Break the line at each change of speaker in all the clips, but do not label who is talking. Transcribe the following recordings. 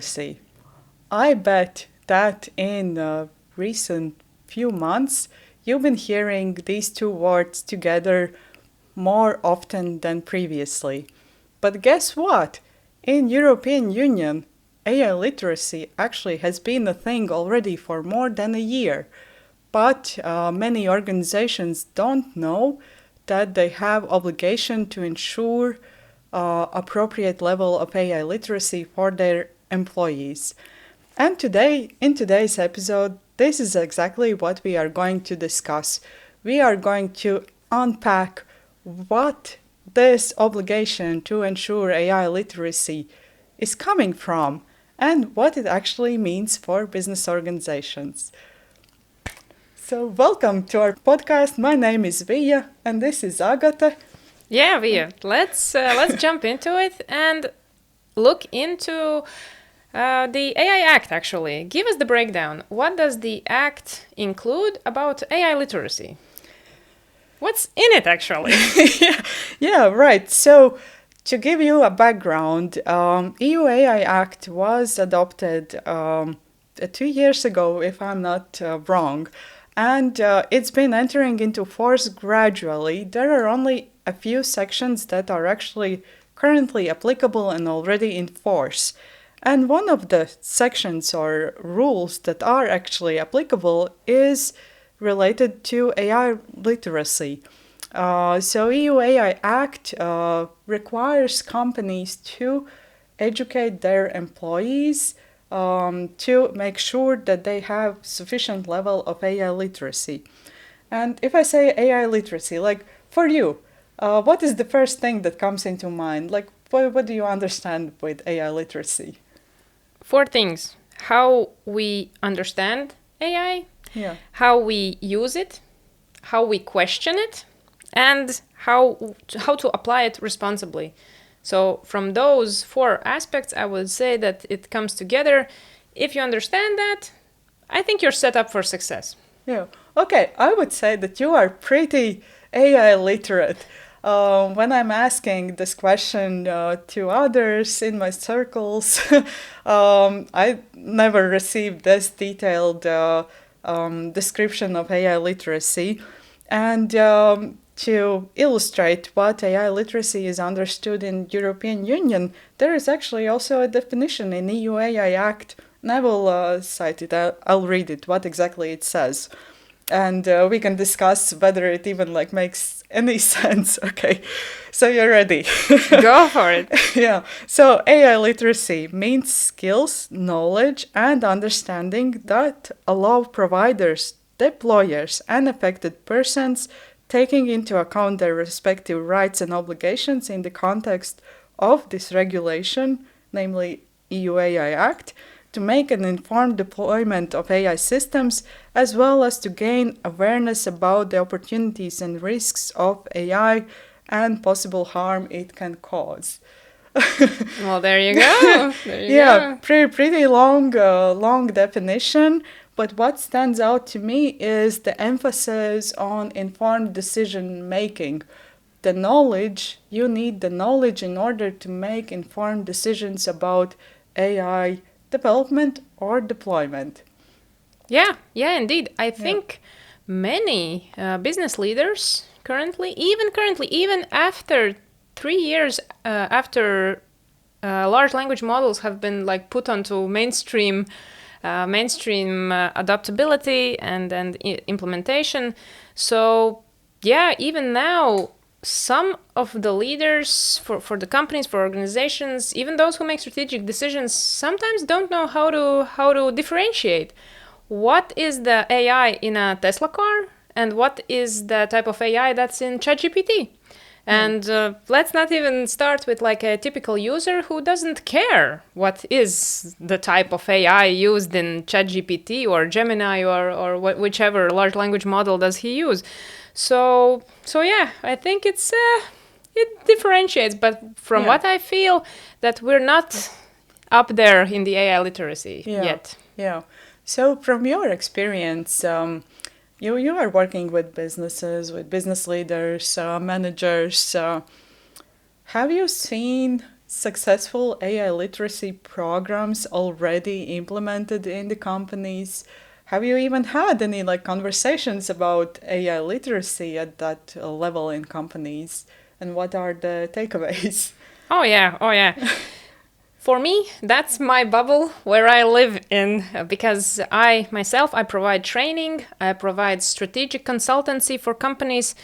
literacy. I bet that in recent few months, you've been hearing these two words together more often than previously. But guess what? In European Union, AI literacy actually has been a thing already for more than a year. But many organizations don't know that they have obligation to ensure appropriate level of AI literacy for their employees. And today, in today's episode, this is exactly what we are going to discuss. We are going to unpack what this obligation to ensure AI literacy is coming from and what it actually means for business organizations. So, welcome to our podcast. My name is Vija, and this is Agata.
Yeah, Vija, let's jump into it and look into the AI Act, actually. Give us the breakdown. What does the Act include about AI literacy? What's in it, actually?
yeah, right. So, to give you a background, EU AI Act was adopted 2 years ago, if I'm not wrong, and it's been entering into force gradually. There are only a few sections that are actually currently applicable and already in force. And one of the sections or rules that are actually applicable is related to AI literacy. So EU AI Act requires companies to educate their employees to make sure that they have sufficient level of AI literacy. And if I say AI literacy, like for you, what is the first thing that comes into mind? Like, what do you understand with AI literacy?
4 things. How we understand AI,
Yeah.
how we use it, how we question it, and how to apply it responsibly. So from those 4 aspects, I would say that it comes together. If you understand that, I think you're set up for success.
Yeah. Okay, I would say that you are pretty AI literate. When I'm asking this question to others in my circles, I never received this detailed description of AI literacy. And to illustrate what AI literacy is understood in European Union, there is actually also a definition in EU AI Act, and I will cite it. I'll read it, what exactly it says. And we can discuss whether it even makes any sense. Okay, so you're ready.
Go for it.
Yeah, so AI literacy means skills, knowledge, and understanding that allow providers, deployers, and affected persons, taking into account their respective rights and obligations in the context of this regulation, namely EU AI Act, to make an informed deployment of AI systems, as well as to gain awareness about the opportunities and risks of AI and possible harm it can cause.
Well, there you go.
Yeah, pretty long definition. But what stands out to me is the emphasis on informed decision making. The knowledge, you need the knowledge in order to make informed decisions about AI development or deployment.
Yeah, indeed. I think many business leaders currently, even after 3 years after large language models have been put onto mainstream adaptability and implementation. So yeah, even now, some of the leaders for the companies, for organizations, even those who make strategic decisions, sometimes don't know how to differentiate what is the AI in a Tesla car and what is the type of AI that's in ChatGPT. And let's not even start with a typical user who doesn't care what is the type of AI used in ChatGPT or Gemini or whichever large language model does he use. So yeah, I think it differentiates, but from what I feel, that we're not up there in the AI literacy yet.
Yeah. So from your experience, you are working with businesses, with business leaders, managers. Have you seen successful AI literacy programs already implemented in the companies? Have you even had any like conversations about AI literacy at that level in companies? And what are the takeaways?
Oh yeah, oh yeah. For me, that's my bubble where I live in because I myself I provide training, I provide strategic consultancy for companies.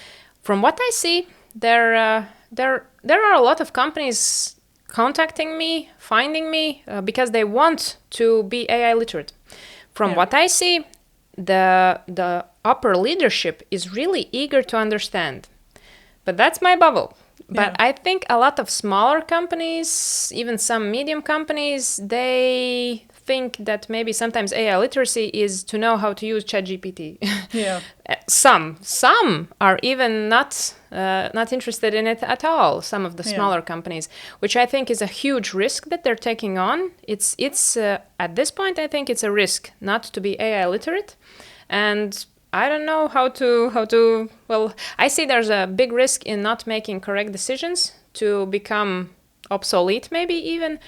From what I see, there are a lot of companies contacting me, finding me because they want to be AI literate. From
Yeah.
what I see, the upper leadership is really eager to understand. But that's my bubble. But
Yeah.
I think a lot of smaller companies, even some medium companies, they think that maybe sometimes AI literacy is to know how to use ChatGPT.
Yeah.
Some are even not interested in it at all. Some of the
Yeah.
smaller companies, which I think is a huge risk that they're taking on. It's at this point I think it's a risk not to be AI literate, and I don't know how to well, I see there's a big risk in not making correct decisions to become obsolete maybe even,
Yeah.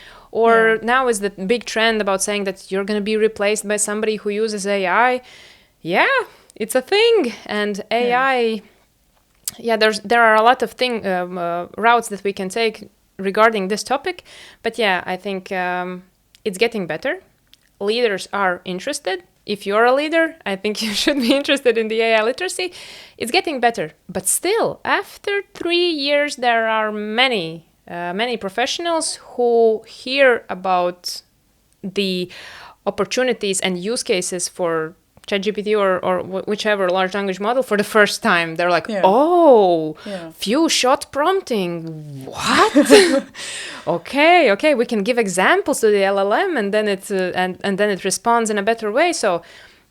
or now is the big trend about saying that you're going to be replaced by somebody who uses AI. Yeah, it's a thing, and
Yeah.
AI, yeah, there are a lot of routes that we can take regarding this topic, but yeah, I think it's getting better. Leaders are interested. If you're a leader, I think you should be interested in the AI literacy. It's getting better, but still, after 3 years, there are many professionals who hear about the opportunities and use cases for ChatGPT or whichever large language model for the first time. They're like,
Yeah.
oh,
Yeah.
few shot prompting. What? Okay, we can give examples to the LLM and then and then it responds in a better way. So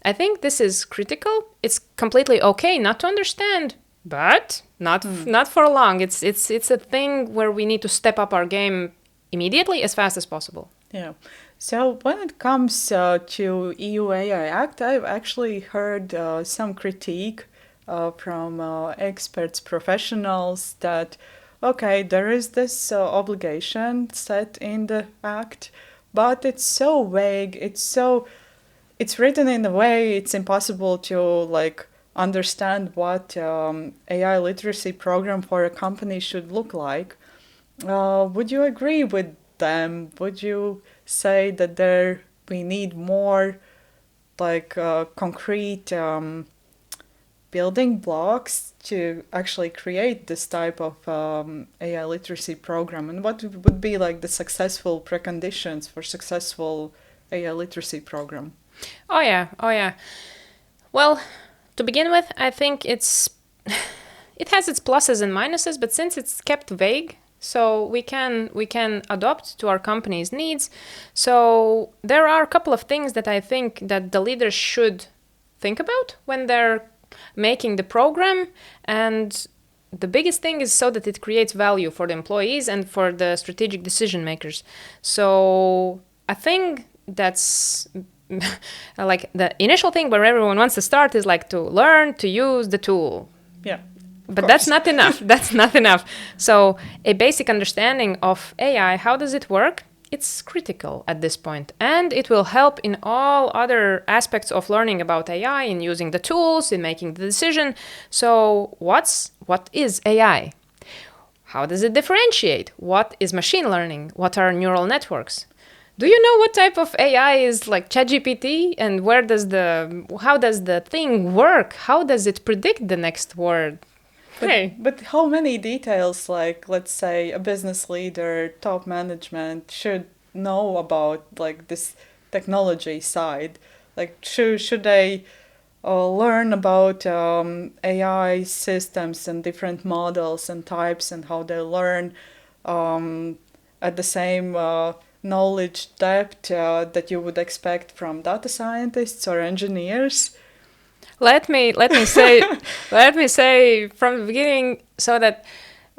I think this is critical. It's completely okay not to understand, but not for long. It's a thing where we need to step up our game immediately as fast as possible.
Yeah. So when it comes to EU AI Act, I've actually heard some critique from experts, professionals that, okay, there is this obligation set in the act, but it's so vague. It's written in a way it's impossible to like understand what AI literacy program for a company should look like. Would you agree with them? Would you say that there we need more like concrete building blocks to actually create this type of AI literacy program? And what would be like the successful preconditions for successful AI literacy program?
Oh yeah, oh yeah. Well, to begin with, I think it has its pluses and minuses, but since it's kept vague, so we can adopt to our company's needs. So there are a couple of things that I think that the leaders should think about when they're making the program, and the biggest thing is so that it creates value for the employees and for the strategic decision makers. So a thing that's like the initial thing where everyone wants to start is like to learn to use the tool.
Yeah.
But that's not enough. That's not enough. So a basic understanding of AI, how does it work? It's critical at this point, and it will help in all other aspects of learning about AI, in using the tools, in making the decision. So what is AI? How does it differentiate? What is machine learning? What are neural networks? Do you know what type of AI is like ChatGPT, and how does the thing work? How does it predict the next word? Hey.
But how many details, like let's say a business leader, top management should know about like this technology side? Like should they learn about AI systems and different models and types and how they learn at the same knowledge depth that you would expect from data scientists or engineers?
Let me say from the beginning, so that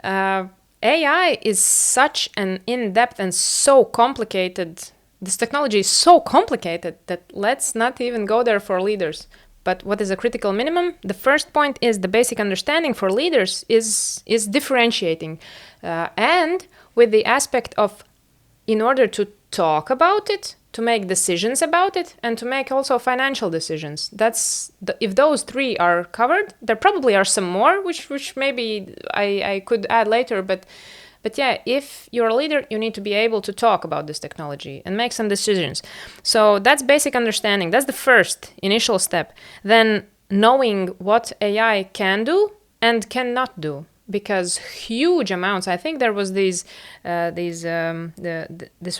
AI is such an in-depth and so complicated. This technology is so complicated that let's not even go there for leaders. But what is a critical minimum? The first point is the basic understanding for leaders is differentiating, and with the aspect of in order to talk about it, to make decisions about it, and to make also financial decisions. If those three are covered, there probably are some more, which maybe I could add later, but yeah, if you're a leader, you need to be able to talk about this technology and make some decisions. So that's basic understanding. That's the first initial step. Then knowing what AI can do and cannot do. Because huge amounts, I think there was this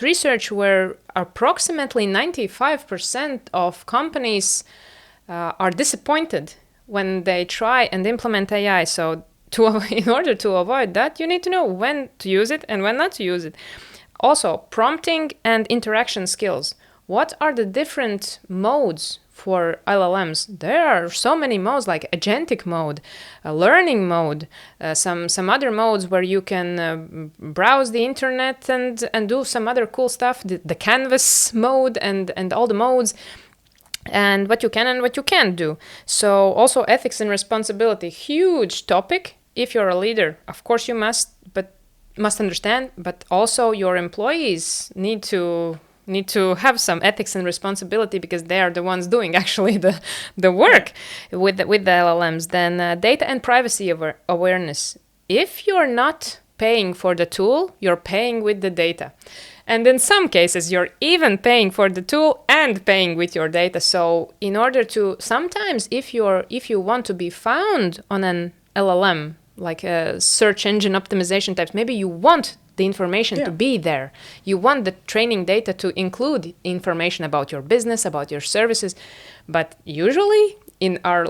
research where approximately 95% of companies are disappointed when they try and implement AI. So in order to avoid that, you need to know when to use it and when not to use it. Also, prompting and interaction skills. What are the different modes for LLMs? There are so many modes, like agentic mode, learning mode, some other modes where you can browse the internet and do some other cool stuff, the canvas mode and all the modes, and what you can and what you can't do. So also ethics and responsibility, huge topic. If you're a leader, of course you must understand, but also your employees need to have some ethics and responsibility, because they are the ones doing actually the work with the LLMs. Then data and privacy awareness. If you're not paying for the tool, you're paying with the data. And in some cases, you're even paying for the tool and paying with your data. So in order to, sometimes if you want to be found on an LLM, like a search engine optimization types, maybe you want the information to be there. You want the training data to include information about your business, about your services. But usually in our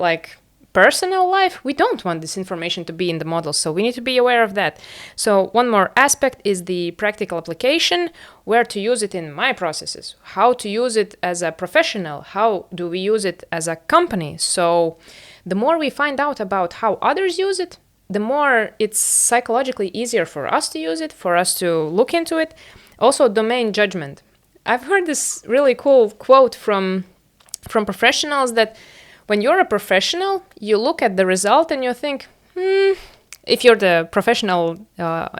personal life, we don't want this information to be in the model. So we need to be aware of that. So one more aspect is the practical application, where to use it in my processes, how to use it as a professional, how do we use it as a company. So the more we find out about how others use it, the more it's psychologically easier for us to use it, for us to look into it. Also, domain judgment. I've heard this really cool quote from professionals that when you're a professional, you look at the result and you think, if you're the professional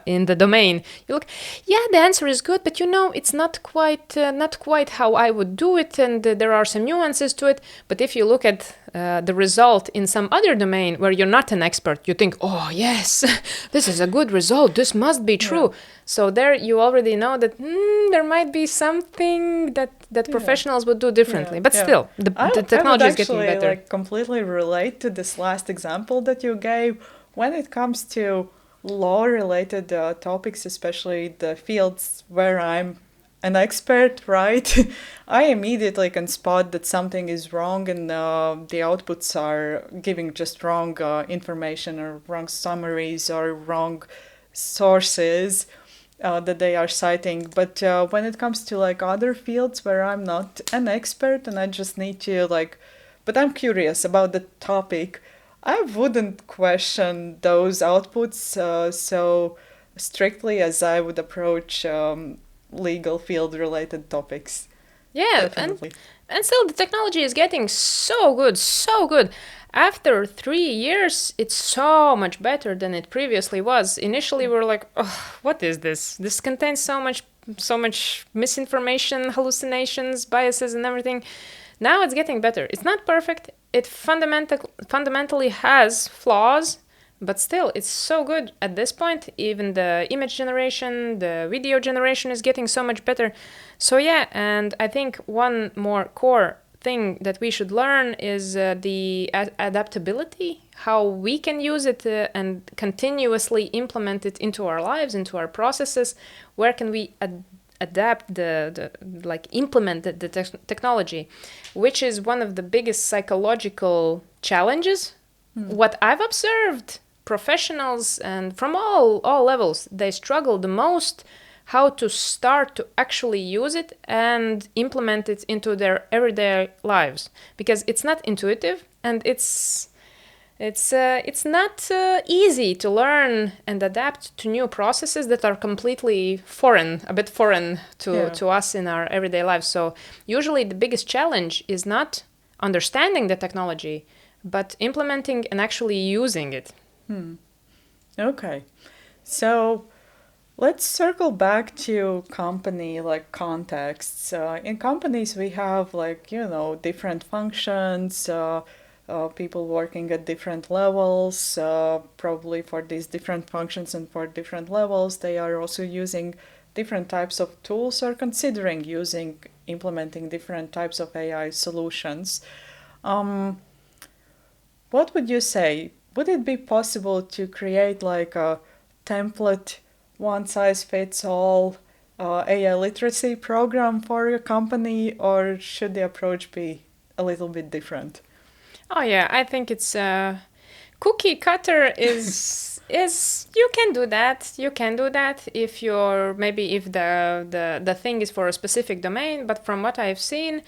in the domain, you look, the answer is good, but it's not quite how I would do it, and there are some nuances to it. But if you look at the result in some other domain where you're not an expert, you think, oh yes, this is a good result, this must be true. Yeah. So there you already know that there might be something that professionals would do differently. But still, the technology is getting better.
I completely relate to this last example that you gave. When it comes to law-related topics, especially the fields where I'm an expert, right, I immediately can spot that something is wrong and the outputs are giving just wrong information or wrong summaries or wrong sources that they are citing. But when it comes to other fields where I'm not an expert and I just need to but I'm curious about the topic, I wouldn't question those outputs so strictly as I would approach legal field-related topics.
Yeah, and still the technology is getting so good, so good. After 3 years, it's so much better than it previously was. Initially, we were like, oh, what is this? This contains so much misinformation, hallucinations, biases, and everything. Now it's getting better. It's not perfect. It fundamentally has flaws, but still, it's so good at this point. Even the image generation, the video generation is getting so much better. So yeah, and I think one more core thing that we should learn is the adaptability, how we can use it and continuously implement it into our lives, into our processes. Where can we adapt implement the technology, which is one of the biggest psychological challenges. What I've observed, professionals and from all levels, they struggle the most how to start to actually use it and implement it into their everyday lives, because it's not intuitive and it's not easy to learn and adapt to new processes that are completely a bit foreign to us in our everyday lives. So usually the biggest challenge is not understanding the technology, but implementing and actually using it.
Okay. So Let's circle back to company like contexts. In companies, we have different functions, people working at different levels. Probably for these different functions and for different levels, they are also using different types of tools or considering implementing different types of AI solutions. Um, what would you say? Would it be possible to create like a template, one size fits all AI literacy program for your company, or should the approach be a little bit different?
Oh yeah, I think it's cookie cutter is you can do that. You can do that if you're maybe if the thing is for a specific domain. But from what I've seen,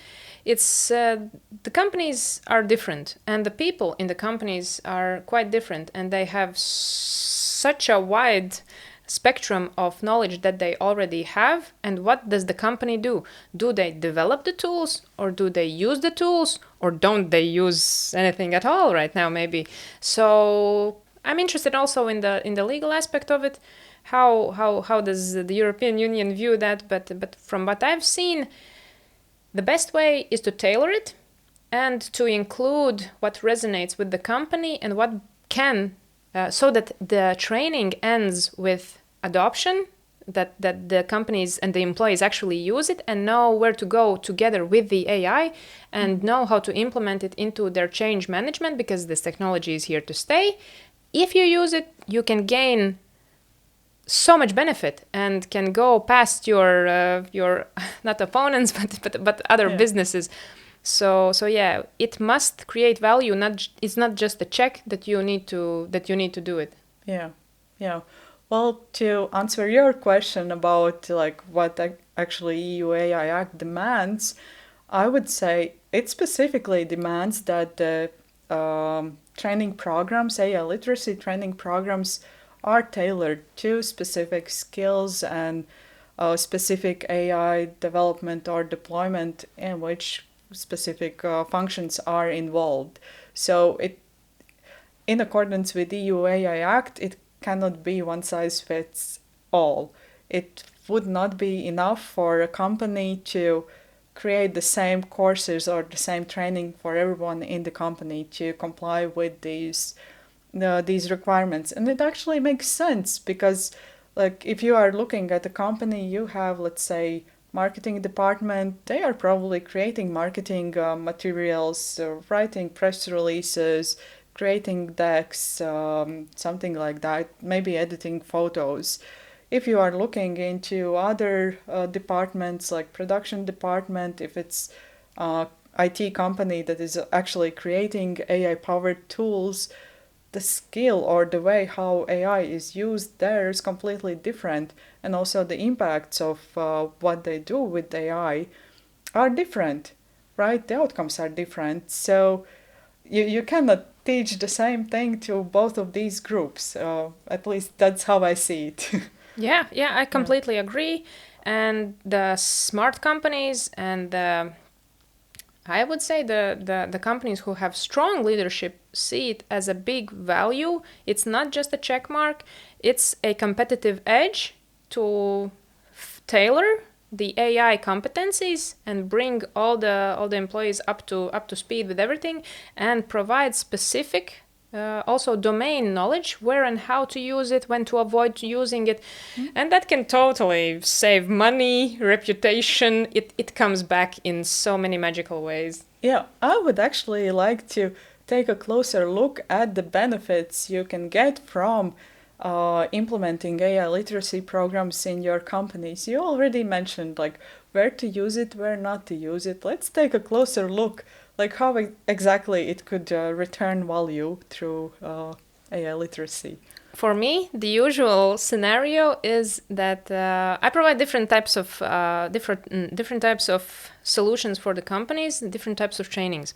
it's the companies are different, and the people in the companies are quite different, and they have such a wide spectrum of knowledge that they already have. And what does the company do they develop the tools, or do they use the tools, or don't they use anything at all right now maybe? So I'm interested also in the legal aspect of it. How does the European Union view that? But from what I've seen, the best way is to tailor it and to include what resonates with the company and what can, so that the training ends with adoption, that the companies and the employees actually use it and know where to go together with the AI and know how to implement it into their change management, because this technology is here to stay. If you use it, you can gain so much benefit and can go past your not opponents but other
Yeah.
businesses. So yeah, it must create value. It's not just a check that you need to do it.
Yeah, yeah. Well, to answer your question about like what actually EU AI Act demands, I would say it specifically demands that the training programs, AI literacy training programs, are tailored to specific skills and specific AI development or deployment in which specific functions are involved. So it in accordance with EU AI Act, it cannot be one size fits all. It would not be enough for a company to create the same courses or the same training for everyone in the company to comply with these requirements. And it actually makes sense because, like, if you are looking at a company, you have, let's say, marketing department. They are probably creating marketing materials, writing press releases, creating decks, something like that, maybe editing photos. If you are looking into other departments like production department, if it's IT company that is actually creating AI powered tools, the skill or the way how AI is used there is completely different, and also the impacts of what they do with AI are different, right? The outcomes are different, so you cannot teach the same thing to both of these groups. At least that's how I see it.
Yeah, I
Yeah.
completely agree. And the smart companies and I would say the companies who have strong leadership see it as a big value. It's not just a check mark, it's a competitive edge to tailor the AI competencies and bring all the employees up to speed with everything, and provide specific also domain knowledge, where and how to use it, when to avoid using it. And that can totally save money, reputation. It comes back in so many magical ways.
Yeah, I would actually like to take a closer look at the benefits you can get from implementing AI literacy programs in your companies. You already mentioned like where to use it, where not to use it. Let's take a closer look, like how exactly it could return value through AI literacy.
For me, the usual scenario is that I provide different types of solutions for the companies, different types of trainings.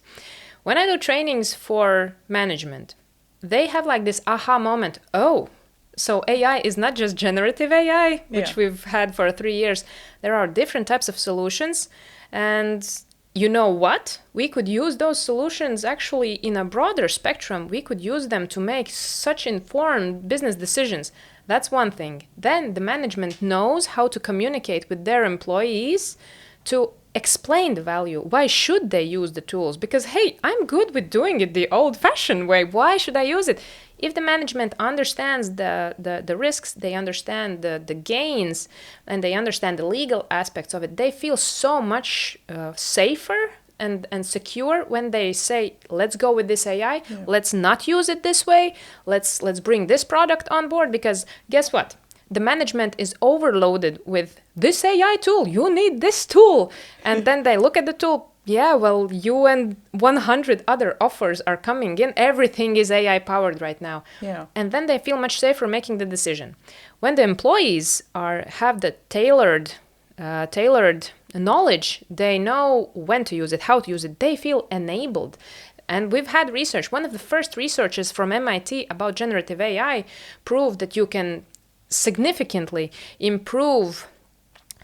When I do trainings for management, they have like this aha moment. Oh, so AI is not just generative AI,
Yeah.
which we've had for 3 years. There are different types of solutions, and you know what? We could use those solutions actually in a broader spectrum. We could use them to make such informed business decisions. That's one thing. Then the management knows how to communicate with their employees to explain the value. Why should they use the tools? Because, hey, I'm good with doing it the old-fashioned way. Why should I use it? If the management understands the risks, they understand the gains, and they understand the legal aspects of it, they feel so much safer and secure when they say, let's go with this AI, let's not use it this way, let's bring this product on board, because guess what? The management is overloaded with this AI tool, you need this tool. And then they look at the tool, yeah, well, you and 100 other offers are coming in, everything is AI powered right now.
Yeah.
And then they feel much safer making the decision. When the employees have the tailored knowledge, they know when to use it, how to use it, they feel enabled. And we've had research. One of the first researches from MIT about generative AI proved that you can significantly improve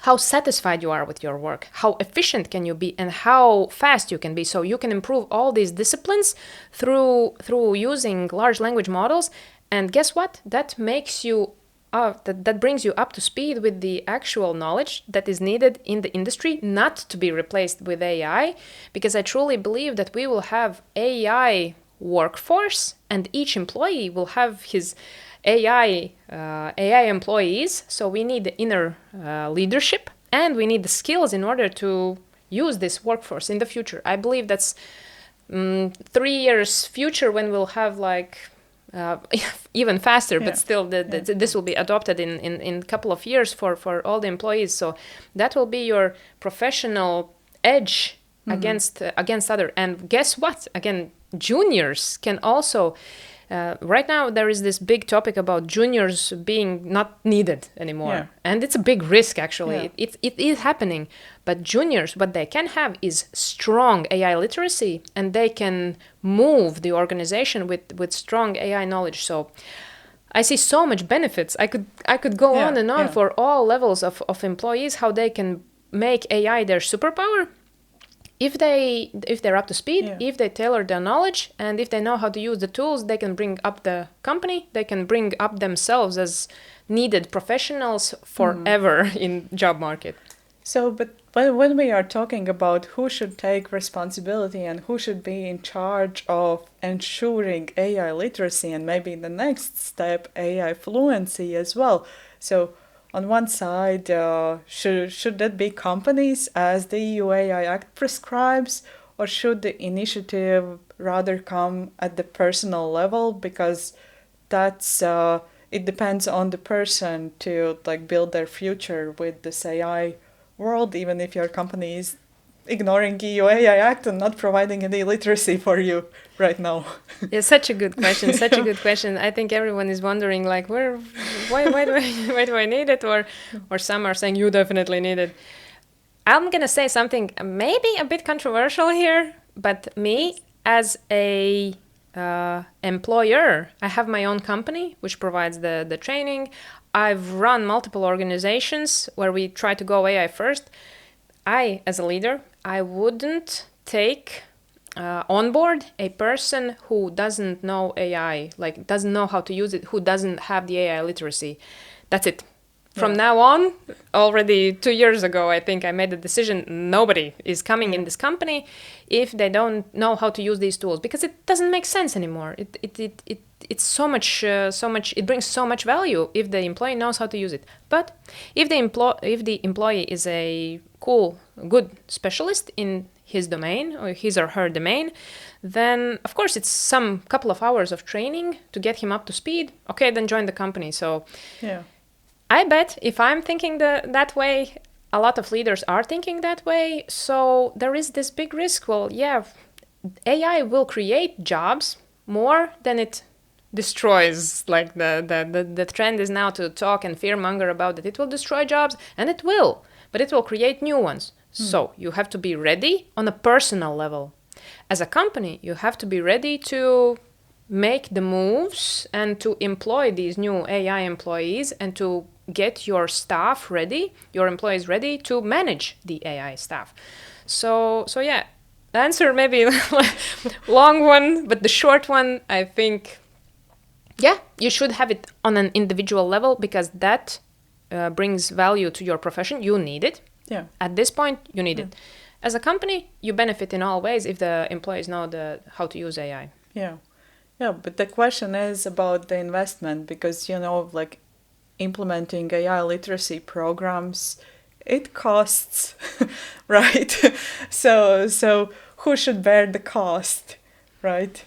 how satisfied you are with your work, how efficient can you be, and how fast you can be. So you can improve all these disciplines through using large language models. And guess what? That makes you that brings you up to speed with the actual knowledge that is needed in the industry, not to be replaced with AI, because I truly believe that we will have AI workforce, and each employee will have his AI employees. So we need the inner leadership, and we need the skills in order to use this workforce in the future. I believe that's 3 years future, when we'll have even faster, but still this will be adopted in a couple of years for all the employees. So that will be your professional edge against other. And guess what? Again, juniors can also right now there is this big topic about juniors being not needed anymore, and it's a big risk actually. It is happening, but juniors, what they can have is strong AI literacy, and they can move the organization with strong AI knowledge. So I see so much benefits. I could go on and on for all levels of employees, how they can make AI their superpower. If they're up to speed, if they tailor their knowledge, and if they know how to use the tools, they can bring up the company, they can bring up themselves as needed professionals forever in job market.
So, but when we are talking about who should take responsibility and who should be in charge of ensuring AI literacy, and maybe the next step, AI fluency as well. So on one side, should that be companies, as the EU AI Act prescribes, or should the initiative rather come at the personal level? Because that's it depends on the person to build their future with this AI world, even if your company is ignoring EU AI Act and not providing any literacy for you right now.
Yeah, such a good question. Such a good question. I think everyone is wondering, why do I need it? Or some are saying you definitely need it. I'm gonna say something maybe a bit controversial here, but me as a employer, I have my own company which provides the training. I've run multiple organizations where we try to go AI first. I, as a leader, I wouldn't take on board a person who doesn't know AI, doesn't know how to use it, who doesn't have the AI literacy. That's it. From now on, already 2 years ago, I think I made the decision, nobody is coming in this company if they don't know how to use these tools, because it doesn't make sense anymore. It's so much, it brings so much value if the employee knows how to use it. But if the employee is a cool, good specialist in his domain or his or her domain, then of course it's some couple of hours of training to get him up to speed. Okay, then join the company. So I bet if I'm thinking that way, a lot of leaders are thinking that way. So there is this big risk. Well, AI will create jobs more than it destroys. The trend is now to talk and fearmonger about that it will destroy jobs, and it will, but it will create new ones. So you have to be ready on a personal level. As a company, you have to be ready to make the moves and to employ these new AI employees and to get your staff ready, your employees ready to manage the AI staff. So yeah, the answer maybe long one, but the short one, I think Yeah, you should have it on an individual level because that brings value to your profession. You need it.
Yeah.
At this point, you need
Yeah.
it. As a company, you benefit in all ways if the employees know how to use AI.
Yeah. Yeah, but the question is about the investment because, like implementing AI literacy programs, it costs, right? So who should bear the cost, right?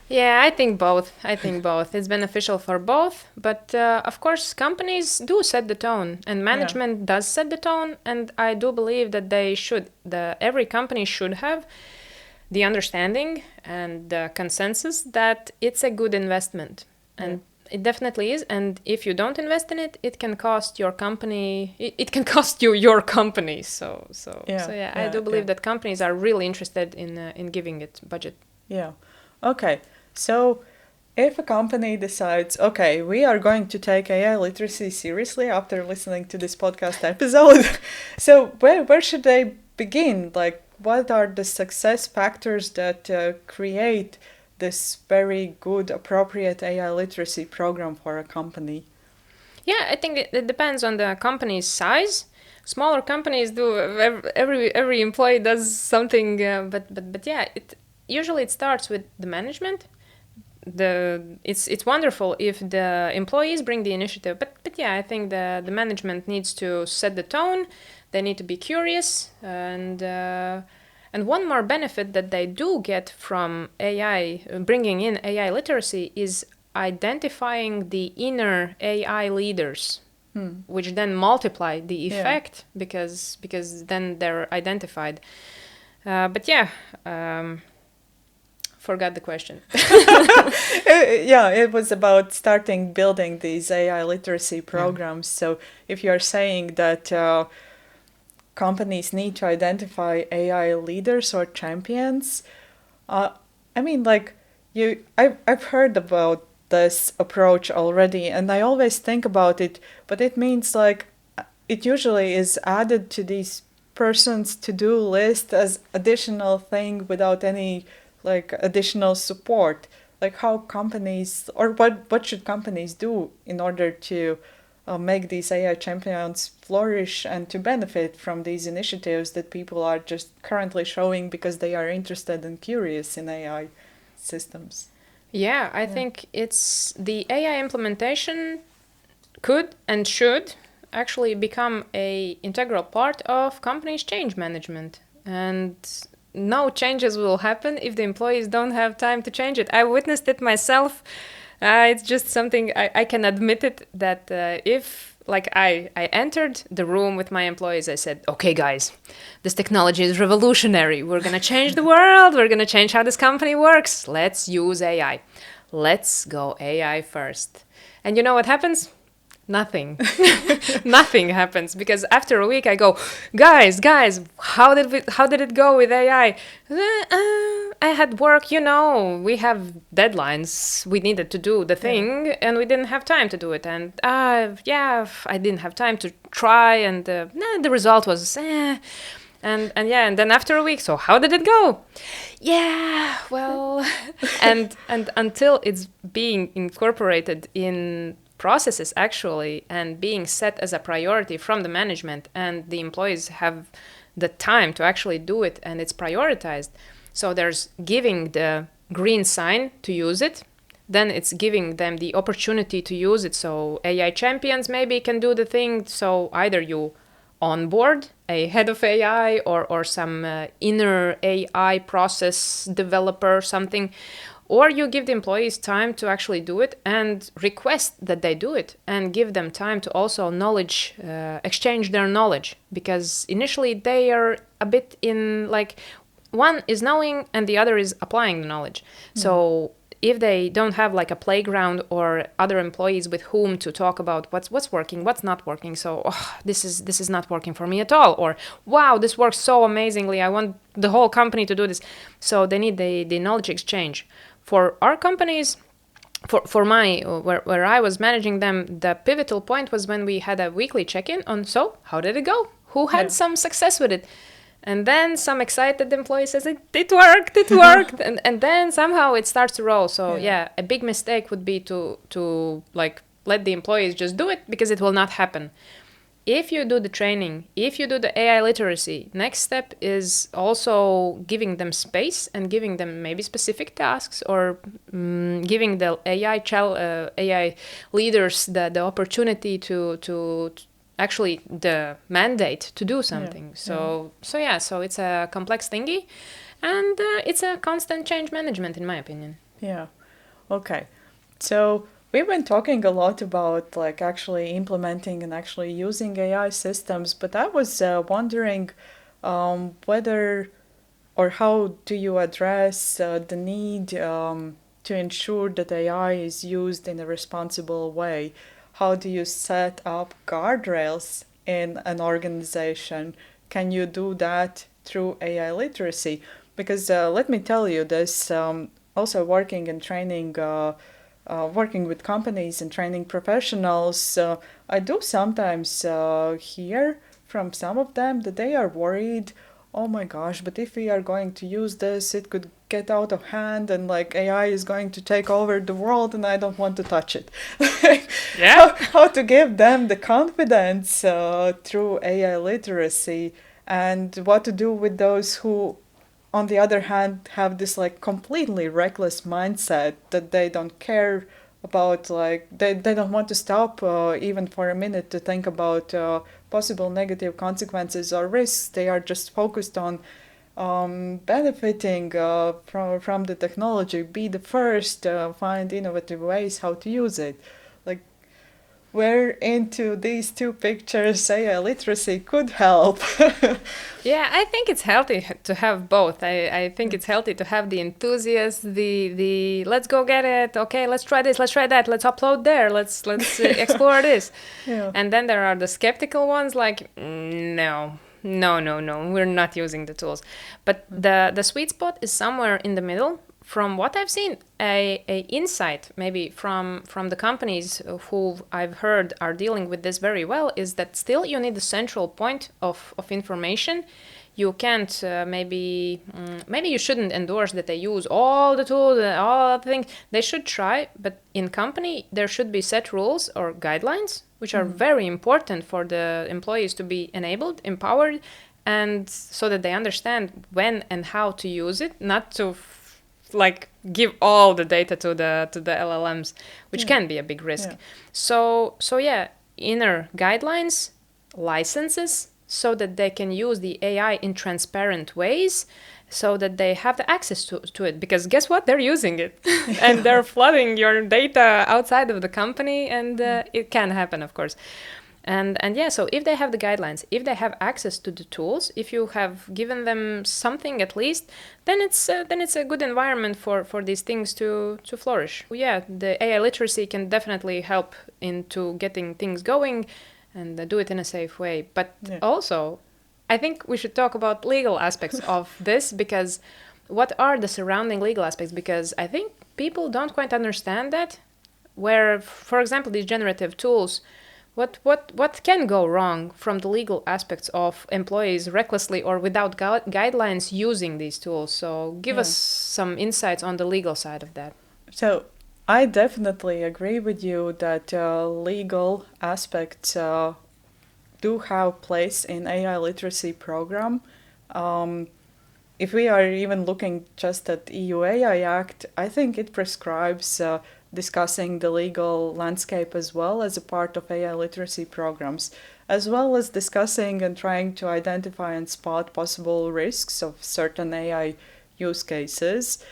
Yeah, I think both. I think both. It's beneficial for both, but of course, companies do set the tone, and
Yeah.
management does set the tone. And I do believe that they should. Every company should have the understanding and the consensus that it's a good investment, and it definitely is. And if you don't invest in it, it can cost your company. It can cost you your company. So yeah, I do believe that companies are really interested in giving it budget.
Yeah. Okay. So if a company decides, okay, we are going to take AI literacy seriously after listening to this podcast episode, so where should they begin? Like, what are the success factors that create this very good, appropriate AI literacy program for a company?
Yeah, I think it depends on the company's size. Smaller companies do every employee does something, but yeah, it starts with the management. It's wonderful if the employees bring the initiative, but yeah, I think the management needs to set the tone. They need to be curious, and one more benefit that they do get from AI, bringing in AI literacy, is identifying the inner AI leaders, which then multiply the effect because then they're identified. But yeah. Forgot the question.
Yeah, it was about starting building these AI literacy programs. So if you're saying that companies need to identify AI leaders or champions, I mean, like I've heard about this approach already, and I always think about it, but it means like it usually is added to these person's to-do list as additional thing without any like additional support. Like how companies or what should companies do in order to make these AI champions flourish and to benefit from these initiatives that people are just currently showing because they are interested and curious in AI systems.
Yeah, I think it's the AI implementation could and should actually become a integral part of companies' change management. And no changes will happen if the employees don't have time to change it. I witnessed it myself. It's just something I can admit it that if like I entered the room with my employees, I said, okay, guys, this technology is revolutionary. We're going to change the world. We're going to change how this company works. Let's use AI. Let's go AI first. And you know what happens? Nothing. Nothing happens because after a week I go, guys, how did it go with AI? I had work, we have deadlines. We needed to do the thing and we didn't have time to do it. And yeah, I didn't have time to try and the result was And then after a week, so how did it go? Yeah, well, and until it's being incorporated in processes actually and being set as a priority from the management and the employees have the time to actually do it and it's prioritized. So there's giving the green sign to use it. Then it's giving them the opportunity to use it. So AI champions maybe can do the thing. So either you onboard a head of AI or some inner AI process developer, something, or you give the employees time to actually do it and request that they do it and give them time to also exchange their knowledge, because initially they are a bit in like one is knowing and the other is applying the knowledge. So if they don't have like a playground or other employees with whom to talk about what's working, what's not working, so this is not working for me at all, or wow, this works so amazingly, I want the whole company to do this. So they need the knowledge exchange. For our companies, for my where I was managing them, the pivotal point was when we had a weekly check-in on, so how did it go? Who had some success with it? And then some excited employee says, it worked. And then somehow it starts to roll. So yeah, a big mistake would be to like let the employees just do it, because it will not happen. If you do the training, if you do the AI literacy, next step is also giving them space and giving them maybe specific tasks, or giving the AI leaders the opportunity to actually the mandate to do something. So it's a complex thingy, and it's a constant change management, in my opinion.
Yeah. Okay. So we've been talking a lot about like actually implementing and actually using AI systems, but I was wondering whether or how do you address the need to ensure that AI is used in a responsible way? How do you set up guardrails in an organization? Can you do that through AI literacy? Because let me tell you this, also working and training, working with companies and training professionals, I do sometimes hear from some of them that they are worried, oh my gosh, but if we are going to use this, it could get out of hand and like AI is going to take over the world and I don't want to touch it.
Yeah.
How to give them the confidence through AI literacy, and what to do with those who, on the other hand, have this like completely reckless mindset that they don't care about, like they don't want to stop even for a minute to think about possible negative consequences or risks. They are just focused on benefiting from the technology, be the first, find innovative ways how to use it. Like, where into these two pictures AI literacy could help.
Yeah, I think it's healthy to have both. I think it's healthy to have the enthusiasts, the let's go get it. Okay, let's try this, let's try that, let's upload there, let's explore this.
Yeah.
And then there are the skeptical ones, like no, we're not using the tools. But the sweet spot is somewhere in the middle. From what I've seen, a insight maybe from the companies who I've heard are dealing with this very well is that still you need the central point of information. You can't maybe you shouldn't endorse that they use all the tools, all the things. They should try, but in company there should be set rules or guidelines, which are very important for the employees to be enabled, empowered, and so that they understand when and how to use it, not to like give all the data to the LLMs, which can be a big risk.
Yeah.
So yeah, inner guidelines, licenses, so that they can use the AI in transparent ways, so that they have the access to it. Because guess what? They're using it, and they're flooding your data outside of the company, and it can happen, of course. And yeah, so if they have the guidelines, if they have access to the tools, if you have given them something at least, then it's a good environment for these things to flourish. Yeah, the AI literacy can definitely help into getting things going and do it in a safe way. But also, I think we should talk about legal aspects of this, because what are the surrounding legal aspects? Because I think people don't quite understand that. Where, for example, these generative tools, what can go wrong from the legal aspects of employees recklessly or without guidelines using these tools? So give us some insights on the legal side of that.
So I definitely agree with you that legal aspects do have place in AI literacy program. If we are even looking just at EU AI Act, I think it prescribes discussing the legal landscape as well as a part of AI literacy programs, as well as discussing and trying to identify and spot possible risks of certain AI use cases.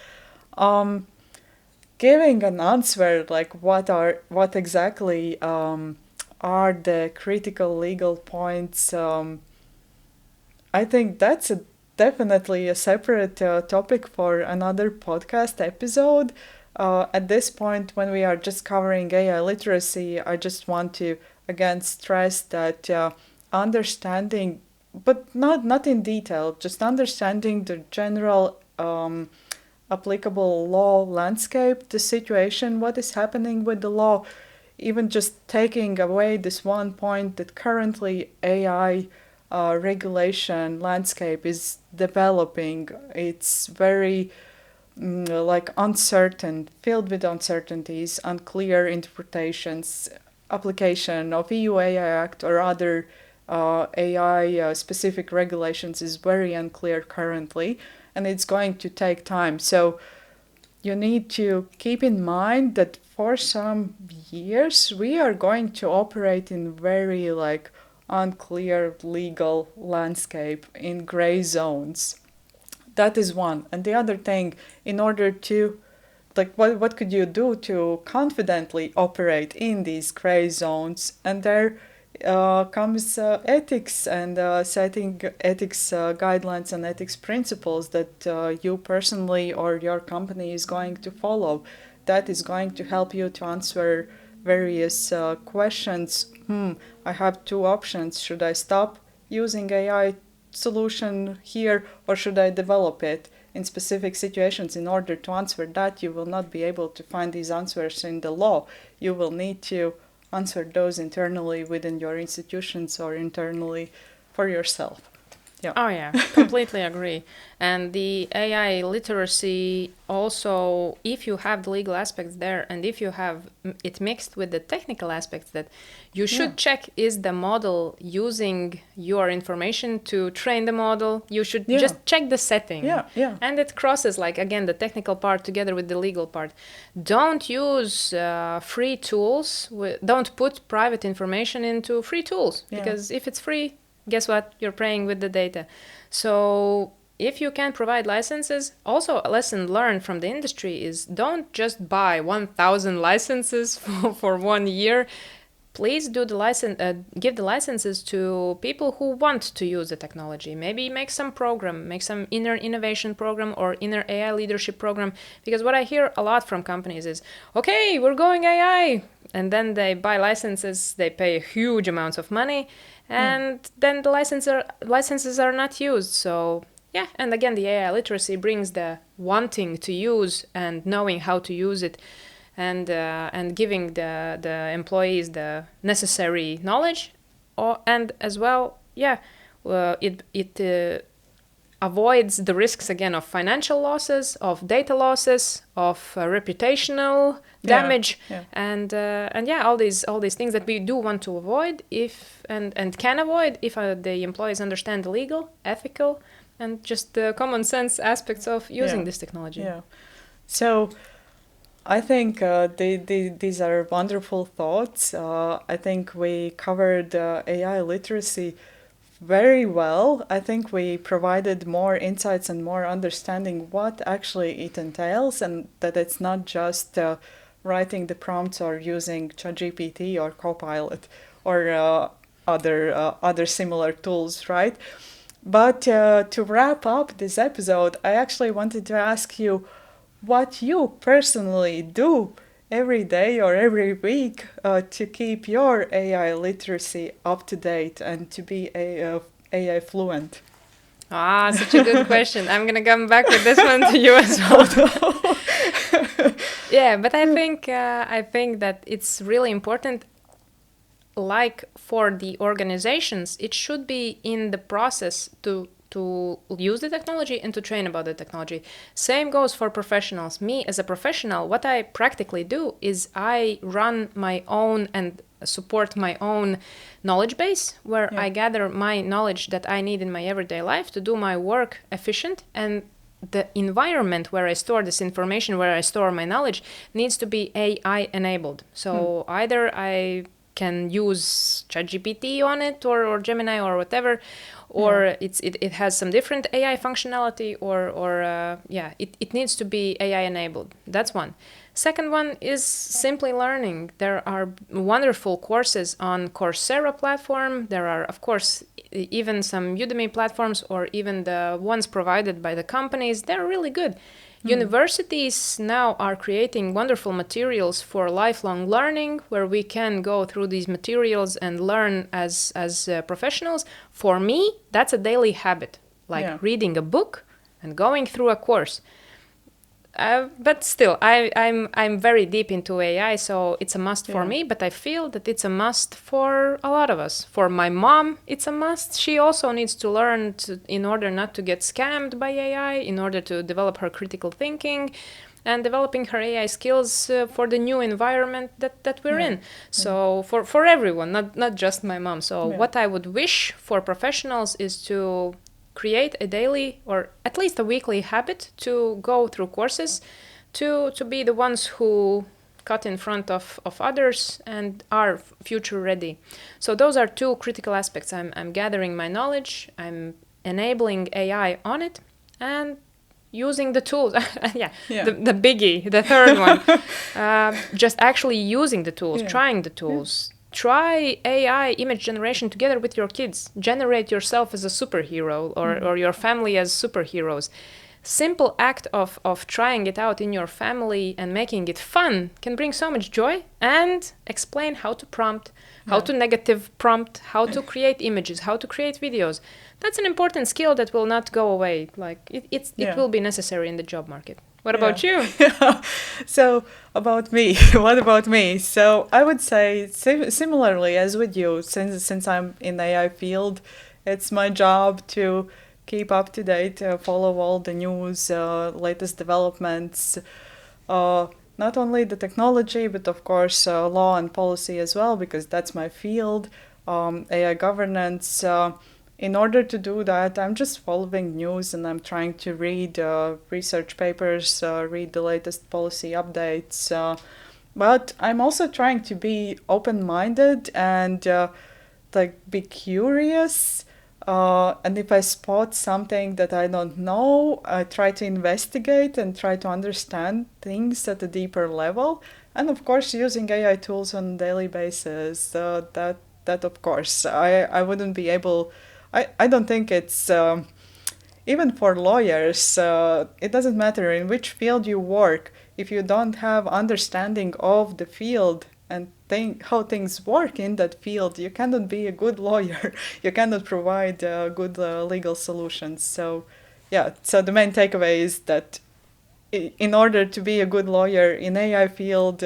Giving an answer like what exactly are the critical legal points, I think that's definitely a separate topic for another podcast episode. At this point, when we are just covering AI literacy, I just want to again stress that understanding, but not in detail, just understanding the general applicable law landscape, the situation, what is happening with the law, even just taking away this one point that currently AI regulation landscape is developing. It's very like uncertain, filled with uncertainties, unclear interpretations. Application of EU AI Act or other AI specific regulations is very unclear currently, and it's going to take time. So you need to keep in mind that for some years we are going to operate in very like unclear legal landscape in gray zones. That is one. And the other thing, in order to like what could you do to confidently operate in these gray zones? And there comes ethics and setting ethics guidelines and ethics principles that you personally or your company is going to follow. That is going to help you to answer various questions. I have two options. Should I stop using AI solution here or should I develop it? In specific situations, in order to answer that, you will not be able to find these answers in the law. You will need to answer those internally within your institutions or internally for yourself. Yeah.
Oh yeah, completely agree. And the AI literacy also, if you have the legal aspects there and if you have it mixed with the technical aspects, that you should check, is the model using your information to train the model? You should just check the setting.
Yeah.
And it crosses like again the technical part together with the legal part. Don't use free tools. Don't put private information into free tools, because if it's free, guess what? You're playing with the data. So if you can provide licenses, also a lesson learned from the industry is don't just buy 1,000 licenses for 1 year. Please do the give the licenses to people who want to use the technology. Maybe make some program, make some inner innovation program or inner AI leadership program. Because what I hear a lot from companies is, okay, we're going AI. And then they buy licenses, they pay huge amounts of money, and then the licenses are not used. So yeah, and again, the AI literacy brings the wanting to use and knowing how to use it, and giving the employees the necessary knowledge, and as well, it avoids the risks again of financial losses, of data losses, of reputational damage, and all these things that we do want to avoid and can avoid if the employees understand the legal, ethical, and just the common sense aspects of using this technology.
Yeah. So I think these are wonderful thoughts. I think we covered AI literacy very well. I think we provided more insights and more understanding what actually it entails, and that it's not just writing the prompts or using ChatGPT or Copilot or other similar tools, right? But to wrap up this episode, I actually wanted to ask you what you personally do every day or every week to keep your AI literacy up to date and to be AI fluent.
Such a good question. I'm gonna come back with this one to you as well. Yeah, but I think that it's really important. Like for the organizations, it should be in the process to use the technology and to train about the technology. Same goes for professionals. Me as a professional, what I practically do is I run my own and support my own knowledge base where I gather my knowledge that I need in my everyday life to do my work efficient, and the environment where I store this information, where I store my knowledge, needs to be AI enabled. So either I can use ChatGPT on it or Gemini or whatever, or it has some different AI functionality, or it needs to be AI enabled. That's one. Second one is simply learning. There are wonderful courses on Coursera platform. There are, of course, even some Udemy platforms, or even the ones provided by the companies. They're really good. Universities now are creating wonderful materials for lifelong learning, where we can go through these materials and learn as professionals. For me, that's a daily habit, like reading a book and going through a course. but still, I'm very deep into AI, so it's a must for me. But I feel that it's a must for a lot of us. For my mom, it's a must. She also needs to learn in order not to get scammed by AI, in order to develop her critical thinking, and developing her AI skills for the new environment that we're in. So for everyone, not just my mom. So what I would wish for professionals is to create a daily or at least a weekly habit to go through courses, to be the ones who cut in front of others and are future ready. So those are two critical aspects. I'm gathering my knowledge, I'm enabling AI on it, and using the tools. The biggie, the third one. Just actually using the tools, trying the tools. Try AI image generation together with your kids. Generate yourself as a superhero or your family as superheroes. Simple act of trying it out in your family and making it fun can bring so much joy. And explain how to prompt, how to negative prompt, how to create images, how to create videos. That's an important skill that will not go away. Like it will be necessary in the job market. What about you?
So about me, what about me? So I would say similarly as with you, since I'm in the AI field, it's my job to keep up to date, follow all the news, latest developments, not only the technology, but of course law and policy as well, because that's my field, AI governance. In order to do that, I'm just following news and I'm trying to read research papers, read the latest policy updates. But I'm also trying to be open-minded and be curious. And if I spot something that I don't know, I try to investigate and try to understand things at a deeper level. And of course, using AI tools on a daily basis. That of course, I wouldn't be able. I don't think it's, even for lawyers, it doesn't matter in which field you work. If you don't have understanding of the field and how things work in that field, you cannot be a good lawyer. You cannot provide good legal solutions. So the main takeaway is that in order to be a good lawyer in AI field,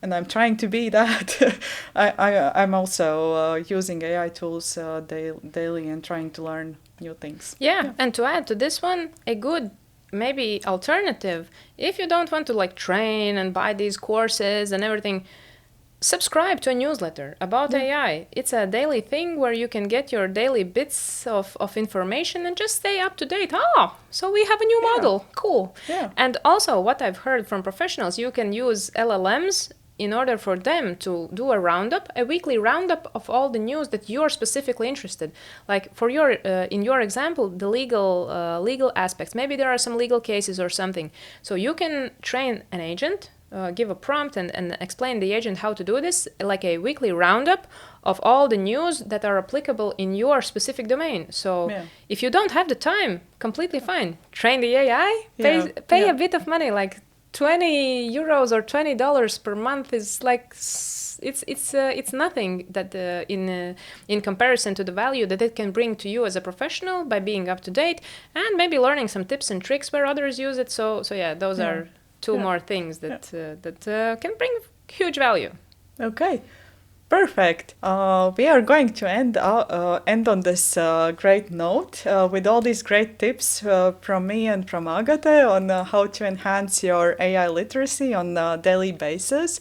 and I'm trying to be that. I'm also using AI tools daily and trying to learn new things.
Yeah, and to add to this one, a good maybe alternative, if you don't want to train and buy these courses and everything, subscribe to a newsletter about AI. It's a daily thing where you can get your daily bits of information and just stay up to date. So we have a new model. Cool.
Yeah.
And also what I've heard from professionals, you can use LLMs in order for them to do a weekly roundup of all the news that you're specifically interested. Like for in your example, the legal aspects. Maybe there are some legal cases or something. So you can train an agent, give a prompt and explain the agent how to do this, like a weekly roundup of all the news that are applicable in your specific domain. So if you don't have the time, completely fine. Train the AI, pay a bit of money, like 20 euros or $20 per month is it's nothing that in comparison to the value that it can bring to you as a professional by being up to date and maybe learning some tips and tricks where others use it. So those are two more things that can bring huge value.
Okay. Perfect. We are going to end on this great note with all these great tips from me and from Agate on how to enhance your AI literacy on a daily basis.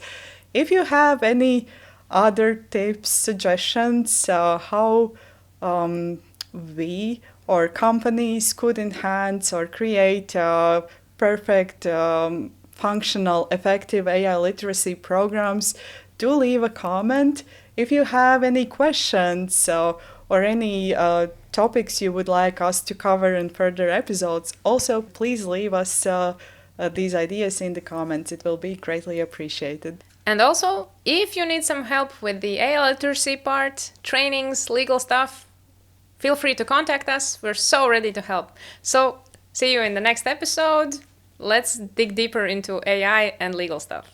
If you have any other tips, suggestions, how we or companies could enhance or create perfect, functional, effective AI literacy programs, do leave a comment. If you have any questions or any topics you would like us to cover in further episodes, also please leave us these ideas in the comments. It will be greatly appreciated.
And also, if you need some help with the AI literacy part, trainings, legal stuff, feel free to contact us. We're so ready to help. So, see you in the next episode. Let's dig deeper into AI and legal stuff.